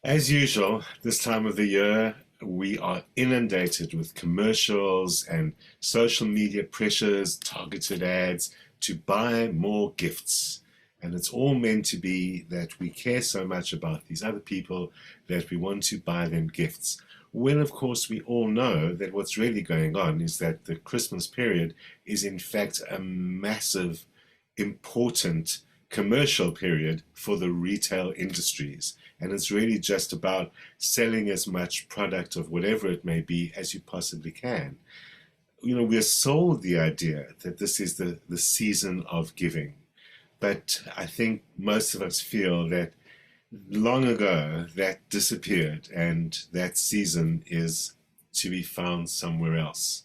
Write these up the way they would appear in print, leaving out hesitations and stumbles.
As usual, this time of the year, we are inundated with commercials and social media pressures, targeted ads to buy more gifts. And it's all meant to be that we care so much about these other people that we want to buy them gifts. When, of course, we all know that what's really going on is that the Christmas period is, in fact, a massive, important commercial period for the retail industries. And it's really just about selling as much product of whatever it may be as you possibly can. We're sold the idea that this is the season of giving. But I think most of us feel that long ago that disappeared and that season is to be found somewhere else.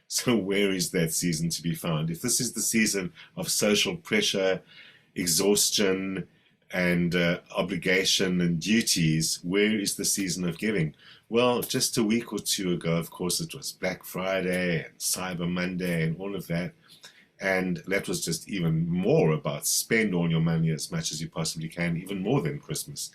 So, where is that season to be found? If this is the season of social pressure, exhaustion, and obligation and duties, where is the season of giving? Well, just a week or two ago, of course, it was Black Friday and Cyber Monday and all of that. And that was just even more about spend all your money as much as you possibly can, even more than Christmas.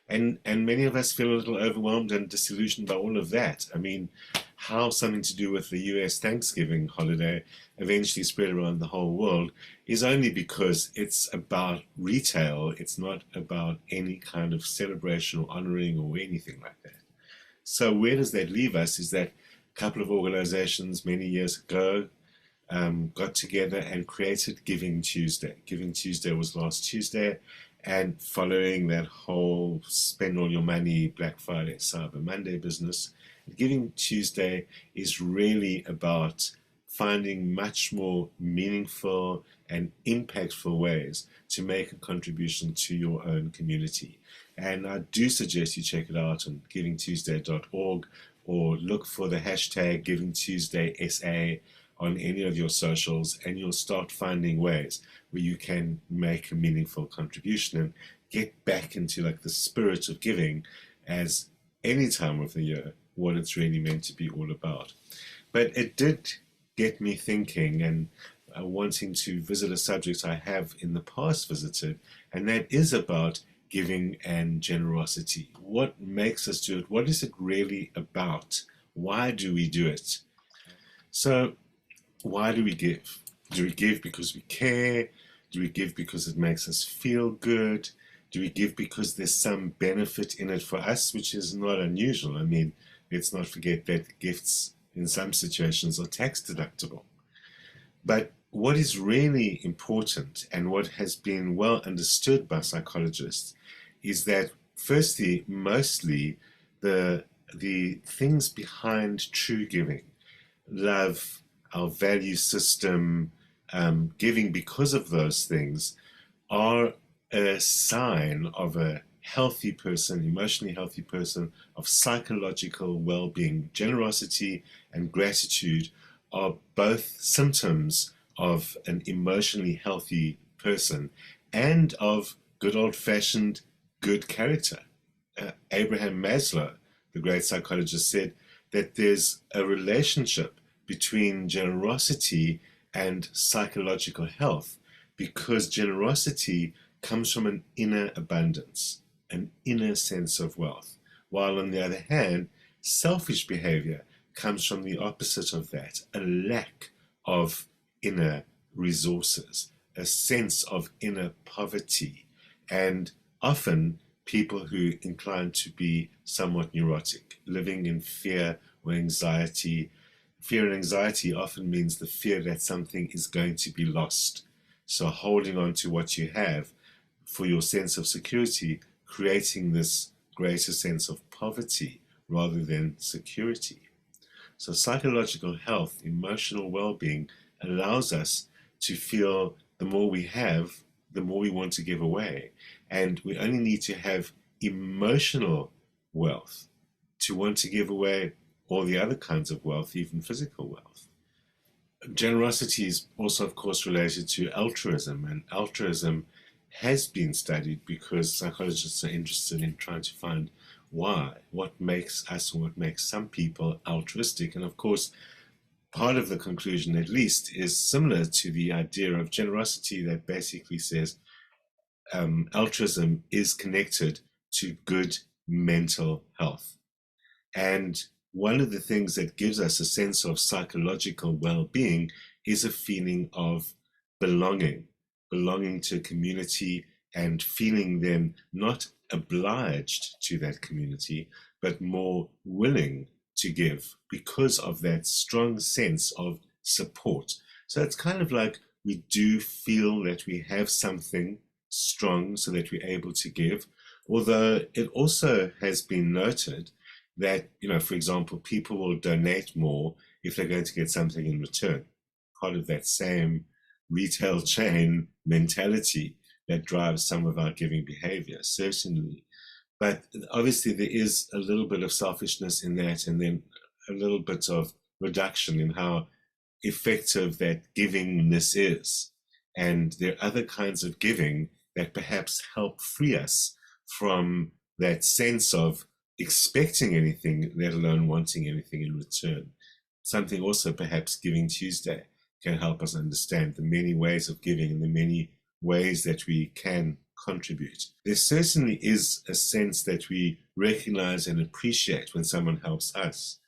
And many of us feel a little overwhelmed and disillusioned by all of that. I mean, how something to do with the US Thanksgiving holiday eventually spread around the whole world is only because it's about retail. It's not about any kind of celebration or honoring or anything like that. So where does that leave us is that a couple of organizations many years ago got together and created Giving Tuesday. Giving Tuesday was last Tuesday, and following that whole spend all your money Black Friday, Cyber Monday business, Giving Tuesday is really about finding much more meaningful and impactful ways to make a contribution to your own community. And I do suggest you check it out on givingtuesday.org or look for the hashtag GivingTuesdaySA on any of your socials, and you'll start finding ways where you can make a meaningful contribution and get back into like the spirit of giving as any time of the year, what it's really meant to be all about. But it did get me thinking and wanting to visit a subject I have in the past visited, and that is about giving and generosity. What makes us do it? What is it really about? Why do we do it? So, why do we give? Do we give because we care? Do we give because it makes us feel good? Do we give because there's some benefit in it for us, which is not unusual? I mean, let's not forget that gifts in some situations are tax deductible. But what is really important and what has been well understood by psychologists is that, firstly, mostly the things behind true giving, love, our value system, giving because of those things, are a sign of a healthy person, emotionally healthy person, of psychological well-being. Generosity and gratitude are both symptoms of an emotionally healthy person and of good old-fashioned good character. Abraham Maslow, the great psychologist, said that there's a relationship between generosity and psychological health, because generosity comes from an inner abundance, an inner sense of wealth, while on the other hand, selfish behavior comes from the opposite of that, a lack of inner resources, a sense of inner poverty, and often people who incline to be somewhat neurotic, living in fear or anxiety. Fear and anxiety often means the fear that something is going to be lost. So holding on to what you have for your sense of security, creating this greater sense of poverty rather than security. So psychological health, emotional well-being allows us to feel the more we have, the more we want to give away. And we only need to have emotional wealth to want to give away all the other kinds of wealth, even physical wealth. Generosity is also, of course, related to altruism, and altruism has been studied because psychologists are interested in trying to find why, what makes us or what makes some people altruistic. And of course, part of the conclusion, at least, is similar to the idea of generosity that basically says altruism is connected to good mental health. And one of the things that gives us a sense of psychological well-being is a feeling of belonging, belonging to a community and feeling then not obliged to that community, but more willing to give because of that strong sense of support. So it's kind of like we do feel that we have something strong so that we're able to give, although it also has been noted that, for example, people will donate more if they're going to get something in return. Part of that same retail chain mentality that drives some of our giving behavior, certainly. But obviously, there is a little bit of selfishness in that, and then a little bit of reduction in how effective that givingness is. And there are other kinds of giving that perhaps help free us from that sense of expecting anything, let alone wanting anything in return. Something also perhaps Giving Tuesday can help us understand the many ways of giving and the many ways that we can contribute. There certainly is a sense that we recognize and appreciate when someone helps us.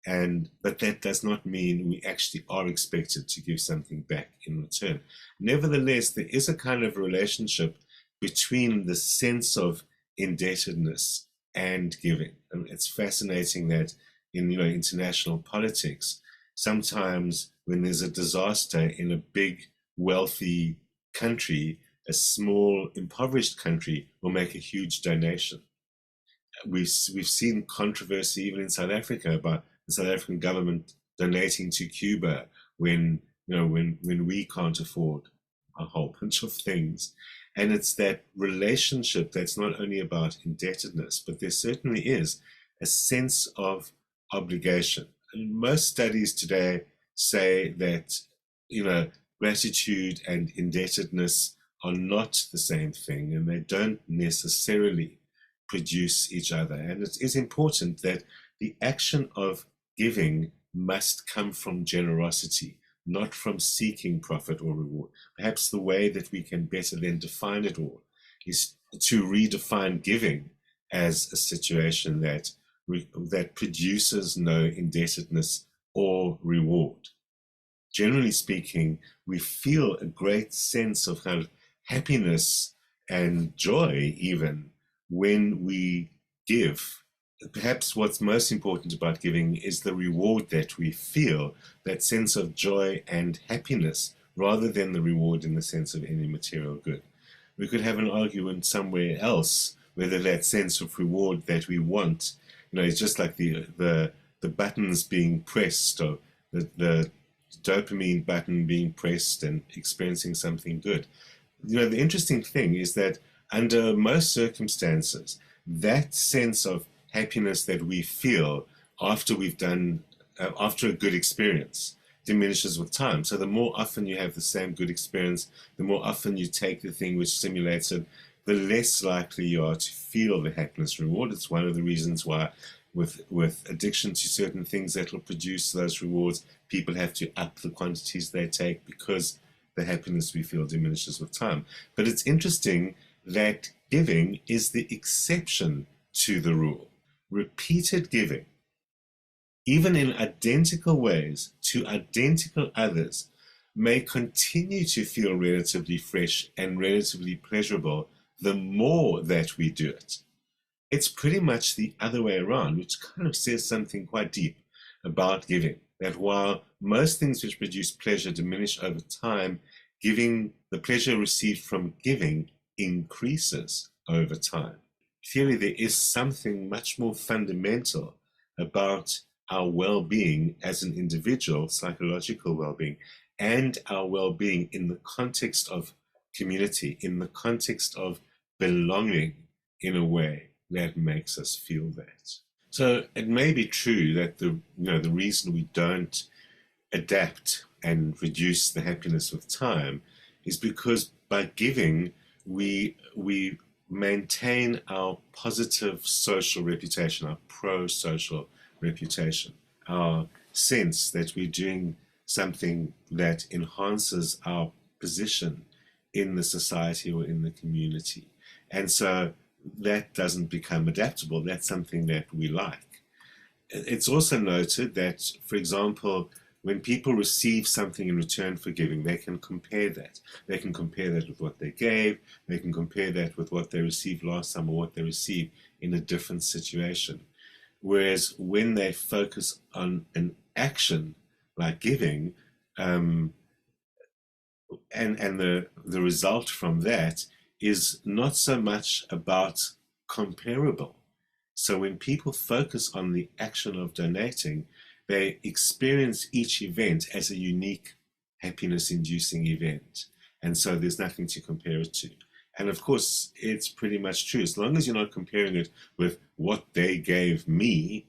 But that does not mean we actually are expected to give something back in return. Nevertheless, there is a kind of relationship between the sense of indebtedness and giving. And it's fascinating that in international politics, sometimes when there's a disaster in a big, wealthy country, a small, impoverished country will make a huge donation. We've seen controversy even in South Africa about the South African government donating to Cuba when we can't afford a whole bunch of things. And it's that relationship that's not only about indebtedness, but there certainly is a sense of obligation. And most studies today say that gratitude and indebtedness are not the same thing, and they don't necessarily produce each other. And it is important that the action of giving must come from generosity, not from seeking profit or reward. Perhaps the way that we can better then define it all is to redefine giving as a situation that produces no indebtedness or reward. Generally speaking, we feel a great sense of kind of happiness and joy even when we give. Perhaps what's most important about giving is the reward that we feel, that sense of joy and happiness, rather than the reward in the sense of any material good. We could have an argument somewhere else whether that sense of reward that we want, it's just like the buttons being pressed, or the dopamine button being pressed and experiencing something good. The interesting thing is that under most circumstances, that sense of happiness that we feel after we've done, after a good experience, diminishes with time. So the more often you have the same good experience, the more often you take the thing which stimulates it, the less likely you are to feel the happiness reward. It's one of the reasons why with addiction to certain things that will produce those rewards, people have to up the quantities they take because the happiness we feel diminishes with time. But it's interesting that giving is the exception to the rule. Repeated giving, even in identical ways to identical others, may continue to feel relatively fresh and relatively pleasurable the more that we do it. It's pretty much the other way around, which kind of says something quite deep about giving, that while most things which produce pleasure diminish over time, the pleasure received from giving increases over time. Clearly, there is something much more fundamental about our well-being as an individual, psychological well-being, and our well-being in the context of community, in the context of belonging in a way that makes us feel that. So it may be true that the reason we don't adapt and reduce the happiness with time is because by giving, we maintain our positive social reputation, our pro-social reputation, our sense that we're doing something that enhances our position in the society or in the community. And so that doesn't become adaptable. That's something that we like. It's also noted that, for example, when people receive something in return for giving, they can compare that. They can compare that with what they gave. They can compare that with what they received last time or what they received in a different situation. Whereas when they focus on an action like giving, um, and the result from that is not so much about comparable. So when people focus on the action of donating, they experience each event as a unique happiness inducing event. And so there's nothing to compare it to. And of course, it's pretty much true. As long as you're not comparing it with what they gave me,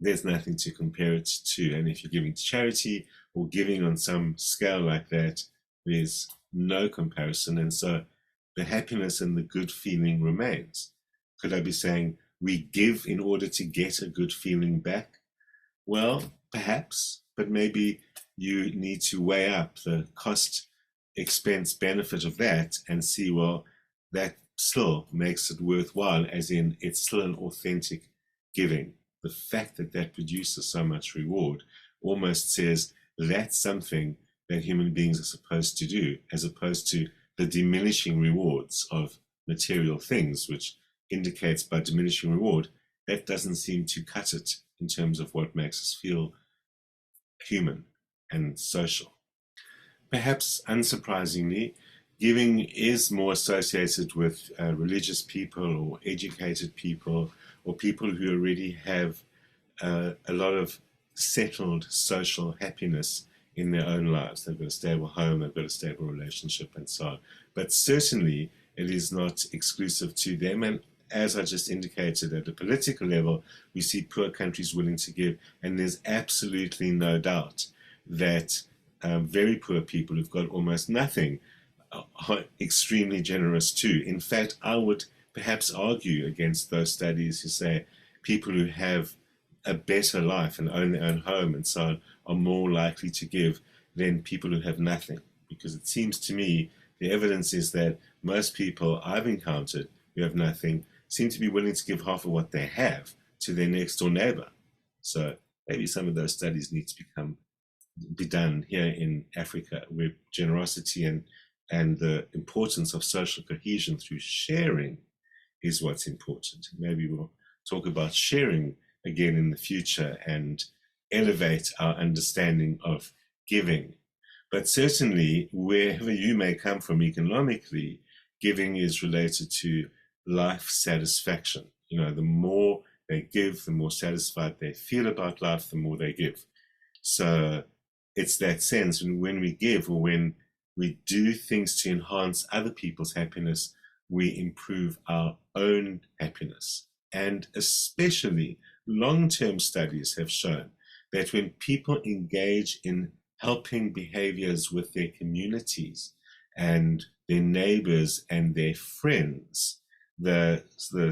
there's nothing to compare it to. And if you're giving to charity or giving on some scale like that, there's no comparison. And so the happiness and the good feeling remains. Could I be saying we give in order to get a good feeling back? Well, perhaps, but maybe you need to weigh up the cost, expense, benefit of that and see, well, that still makes it worthwhile, as in it's still an authentic giving. The fact that that produces so much reward almost says that's something that human beings are supposed to do, as opposed to the diminishing rewards of material things, which indicates by diminishing reward, that doesn't seem to cut it in terms of what makes us feel human and social. Perhaps unsurprisingly, giving is more associated with religious people or educated people or people who already have a lot of settled social happiness in their own lives. They've got a stable home, they've got a stable relationship, and so on. But certainly, it is not exclusive to them. And as I just indicated, at a political level, we see poor countries willing to give, and there's absolutely no doubt that very poor people who've got almost nothing are extremely generous too. In fact, I would perhaps argue against those studies who say people who have a better life and own their own home and so on are more likely to give than people who have nothing. Because it seems to me the evidence is that most people I've encountered who have nothing seem to be willing to give half of what they have to their next door neighbor. So maybe some of those studies need to be done here in Africa, where generosity and the importance of social cohesion through sharing is what's important. Maybe we'll talk about sharing again in the future and elevate our understanding of giving. But certainly, wherever you may come from economically, giving is related to life satisfaction. You know, the more they give, the more satisfied they feel about life, the more they give. So it's that sense when we give or when we do things to enhance other people's happiness, we improve our own happiness. And especially long-term studies have shown that when people engage in helping behaviors with their communities and their neighbors and their friends, the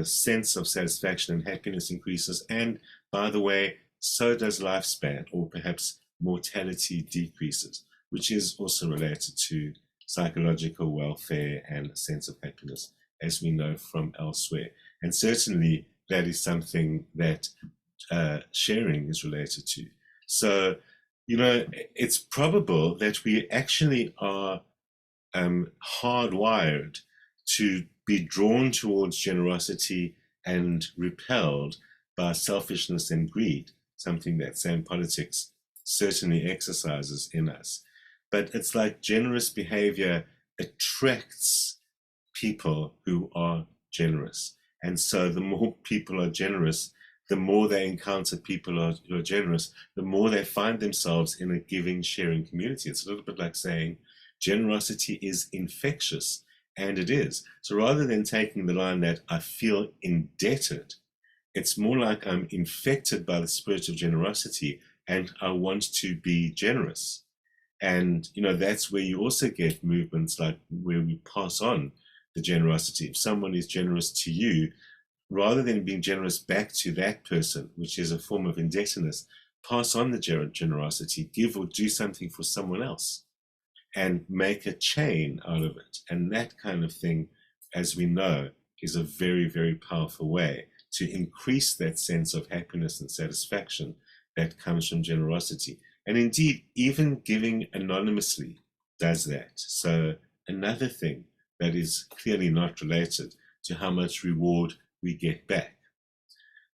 sense of satisfaction and happiness increases. And by the way, so does lifespan, or perhaps mortality decreases, which is also related to psychological welfare and a sense of happiness, as we know from elsewhere. And certainly that is something that sharing is related to. So, you know, it's probable that we actually are hardwired to be drawn towards generosity and repelled by selfishness and greed, something that same politics certainly exercises in us. But it's like generous behavior attracts people who are generous. And so the more people are generous, the more they encounter people who are generous, the more they find themselves in a giving, sharing community. It's a little bit like saying generosity is infectious, and it is. So rather than taking the line that I feel indebted, it's more like I'm infected by the spirit of generosity and I want to be generous. And, you know, that's where you also get movements like where we pass on the generosity. If someone is generous to you, rather than being generous back to that person, which is a form of indebtedness, pass on the generosity, give or do something for someone else and make a chain out of it. And that kind of thing, as we know, is a very, very powerful way to increase that sense of happiness and satisfaction that comes from generosity. And indeed, even giving anonymously does that. So, another thing that is clearly not related to how much reward we get back.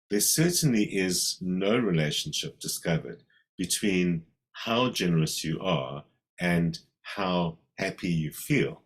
There certainly is no relationship discovered between how generous you are and how happy you feel.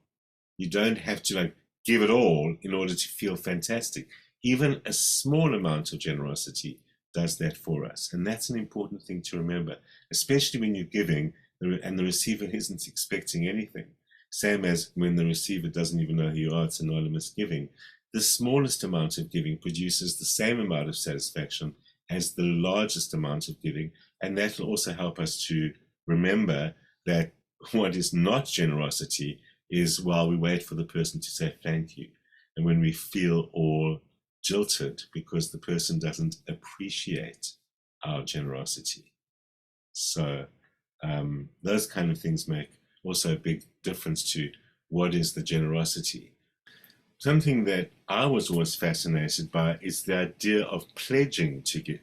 You don't have to give it all in order to feel fantastic. Even a small amount of generosity does that for us. And that's an important thing to remember, especially when you're giving and the receiver isn't expecting anything. Same as when the receiver doesn't even know who you are, it's anonymous giving. The smallest amount of giving produces the same amount of satisfaction as the largest amount of giving. And that will also help us to remember that what is not generosity is while we wait for the person to say thank you. And when we feel all jilted because the person doesn't appreciate our generosity. So those kind of things make also a big difference to what is the generosity. Something that I was always fascinated by is the idea of pledging to give.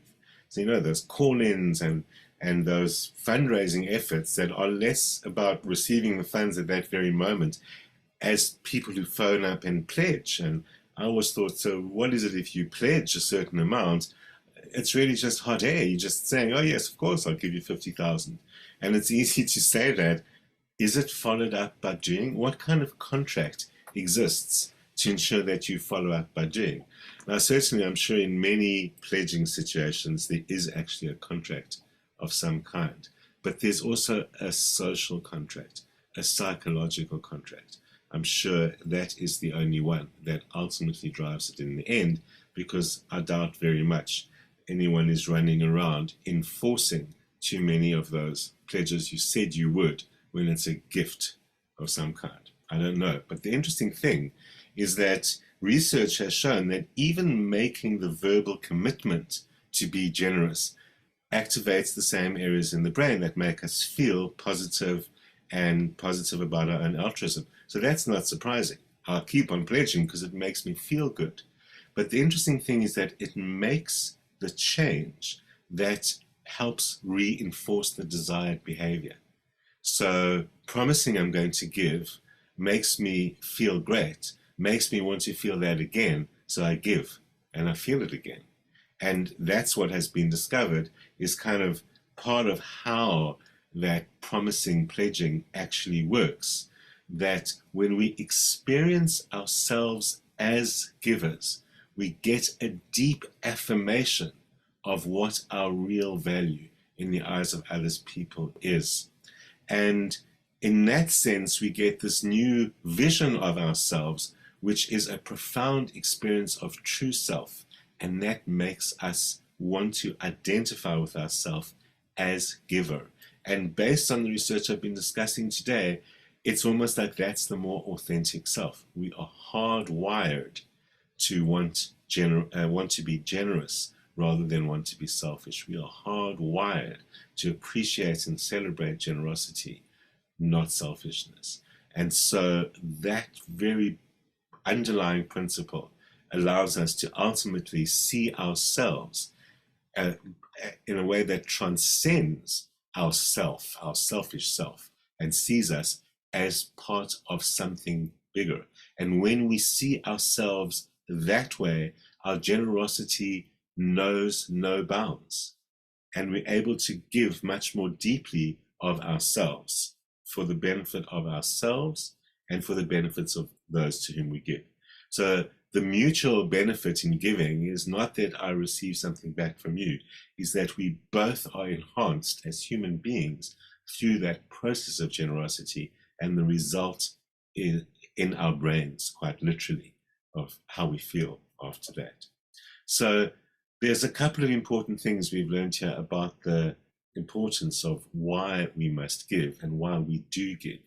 So, those call-ins and those fundraising efforts that are less about receiving the funds at that very moment as people who phone up and pledge. And I always thought, so what is it if you pledge a certain amount? It's really just hot air. You're just saying, oh, yes, of course, I'll give you 50,000. And it's easy to say that. Is it followed up by doing? What kind of contract exists to ensure that you follow up by doing? Now, certainly, I'm sure in many pledging situations, there is actually a contract of some kind. But there's also a social contract, a psychological contract. I'm sure that is the only one that ultimately drives it in the end, because I doubt very much anyone is running around enforcing too many of those pledges you said you would when it's a gift of some kind. I don't know. But the interesting thing is that research has shown that even making the verbal commitment to be generous activates the same areas in the brain that make us feel positive and positive about our own altruism. So that's not surprising. I'll keep on pledging because it makes me feel good. But the interesting thing is that it makes the change that helps reinforce the desired behavior. So promising I'm going to give makes me feel great, makes me want to feel that again, so I give and I feel it again. And that's what has been discovered is kind of part of how that promising pledging actually works. That when we experience ourselves as givers, we get a deep affirmation of what our real value in the eyes of others people is. And in that sense, we get this new vision of ourselves, which is a profound experience of true self. And that makes us want to identify with ourselves as giver. And based on the research I've been discussing today, it's almost like that's the more authentic self. We are hardwired to want to be generous rather than want to be selfish. We are hardwired to appreciate and celebrate generosity, not selfishness. And so that very underlying principle allows us to ultimately see ourselves in a way that transcends our self, our selfish self, and sees us as part of something bigger. And when we see ourselves that way, our generosity knows no bounds. And we're able to give much more deeply of ourselves for the benefit of ourselves and for the benefits of those to whom we give. So the mutual benefit in giving is not that I receive something back from you, is that we both are enhanced as human beings through that process of generosity, and the result is in our brains, quite literally, of how we feel after that. So there's a couple of important things we've learned here about the importance of why we must give and why we do give.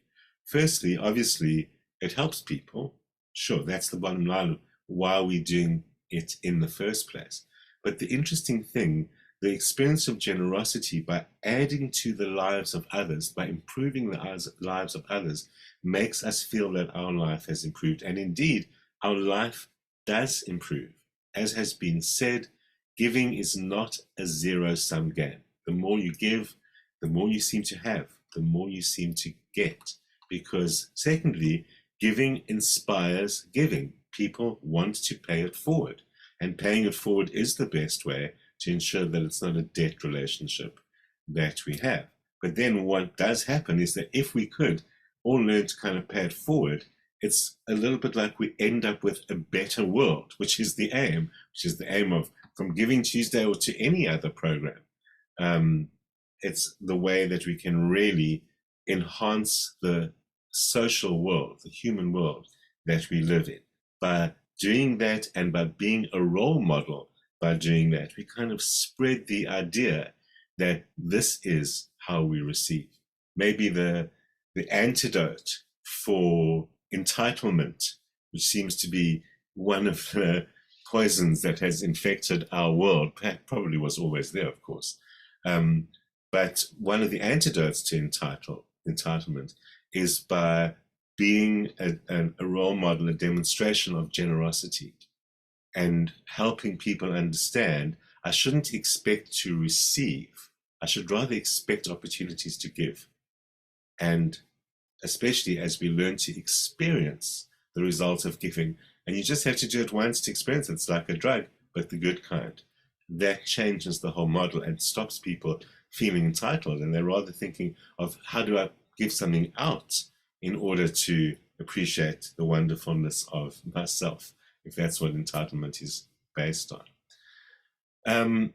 Firstly, obviously, it helps people. Sure, that's the bottom line of why we're doing it in the first place. But the interesting thing, the experience of generosity by adding to the lives of others, by improving the lives of others, makes us feel that our life has improved. And indeed, our life does improve. As has been said, giving is not a zero-sum game. The more you give, the more you seem to have, the more you seem to get. Because secondly, giving inspires giving. People want to pay it forward. And paying it forward is the best way to ensure that it's not a debt relationship that we have. But then what does happen is that if we could all learn to kind of pay it forward, it's a little bit like we end up with a better world, which is the aim, of from Giving Tuesday or to any other program. It's the way that we can really enhance the social world, the human world that we live in. By doing that and by being a role model, by doing that, we kind of spread the idea that this is how we receive. Maybe the antidote for entitlement, which seems to be one of the poisons that has infected our world, probably was always there, of course. But one of the antidotes to entitlement is by being a role model, a demonstration of generosity, and helping people understand I shouldn't expect to receive. I should rather expect opportunities to give. And especially as we learn to experience the results of giving, and you just have to do it once to experience it. It's like a drug, but the good kind. That changes the whole model and stops people feeling entitled, and they're rather thinking of how do I give something out in order to appreciate the wonderfulness of myself, if that's what entitlement is based on.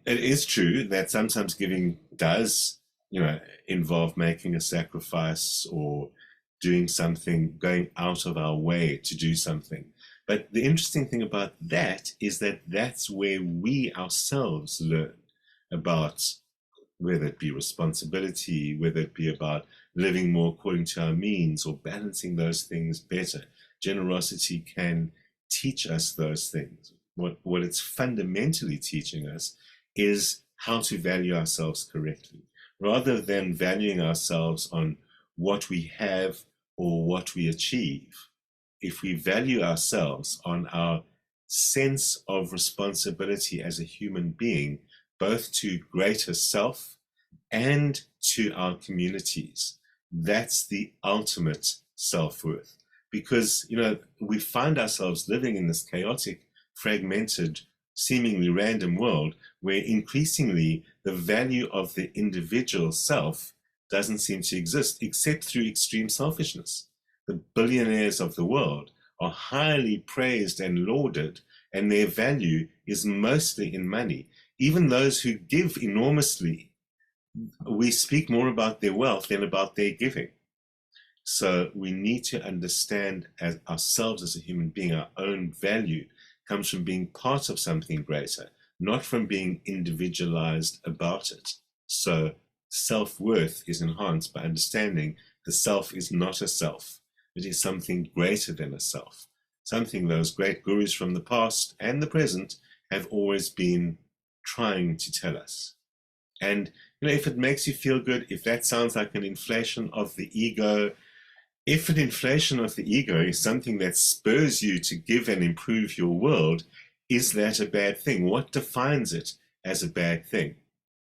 It is true that sometimes giving does, involve making a sacrifice or doing something, going out of our way to do something. But the interesting thing about that is that that's where we ourselves learn about whether it be responsibility, whether it be about living more according to our means or balancing those things better. Generosity can teach us those things. What it's fundamentally teaching us is how to value ourselves correctly, rather than valuing ourselves on what we have or what we achieve. If we value ourselves on our sense of responsibility as a human being, both to greater self and to our communities, that's the ultimate self-worth. Because, we find ourselves living in this chaotic, fragmented, seemingly random world where increasingly the value of the individual self doesn't seem to exist except through extreme selfishness. The billionaires of the world are highly praised and lauded, and their value is mostly in money. Even those who give enormously, we speak more about their wealth than about their giving. So we need to understand as ourselves as a human being, our own value comes from being part of something greater, not from being individualized about it. So self-worth is enhanced by understanding the self is not a self. It is something greater than a self, something those great gurus from the past and the present have always been trying to tell us. And if it makes you feel good, if that sounds like an inflation of the ego, if an inflation of the ego is something that spurs you to give and improve your world, is that a bad thing? What defines it as a bad thing?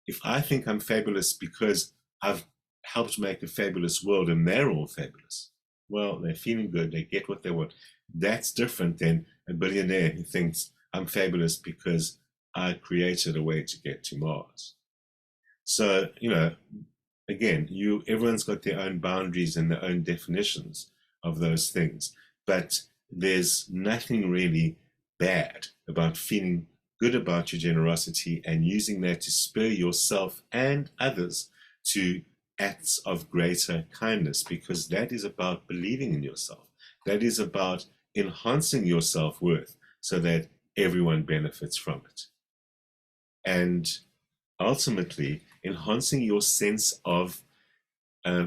If I think I'm fabulous because I've helped make a fabulous world and they're all fabulous, well, they're feeling good, they get what they want. That's different than a billionaire who thinks I'm fabulous because I created a way to get to Mars. So, again, everyone's got their own boundaries and their own definitions of those things, but there's nothing really bad about feeling good about your generosity and using that to spur yourself and others to acts of greater kindness, because that is about believing in yourself. That is about enhancing your self-worth so that everyone benefits from it. And ultimately, enhancing your sense of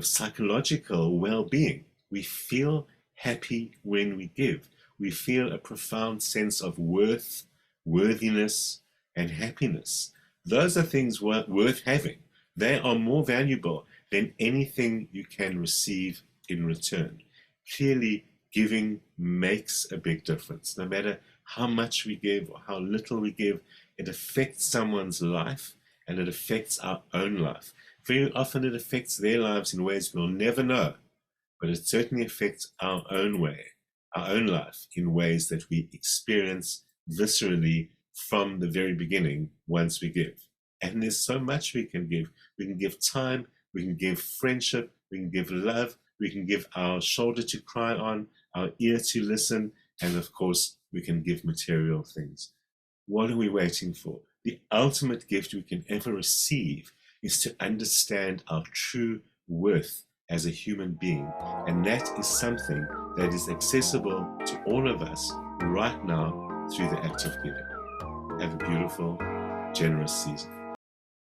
psychological well-being. We feel happy when we give. We feel a profound sense of worth, worthiness, and happiness. Those are things worth having. They are more valuable than anything you can receive in return. Clearly, giving makes a big difference. No matter how much we give or how little we give, it affects someone's life and it affects our own life. Very often it affects their lives in ways we'll never know, but it certainly affects our own way, our own life in ways that we experience viscerally from the very beginning once we give. And there's so much we can give. We can give time, we can give friendship, we can give love, we can give our shoulder to cry on, our ear to listen, and of course, we can give material things. What are we waiting for? The ultimate gift we can ever receive is to understand our true worth as a human being. And that is something that is accessible to all of us right now through the act of giving. Have a beautiful, generous season.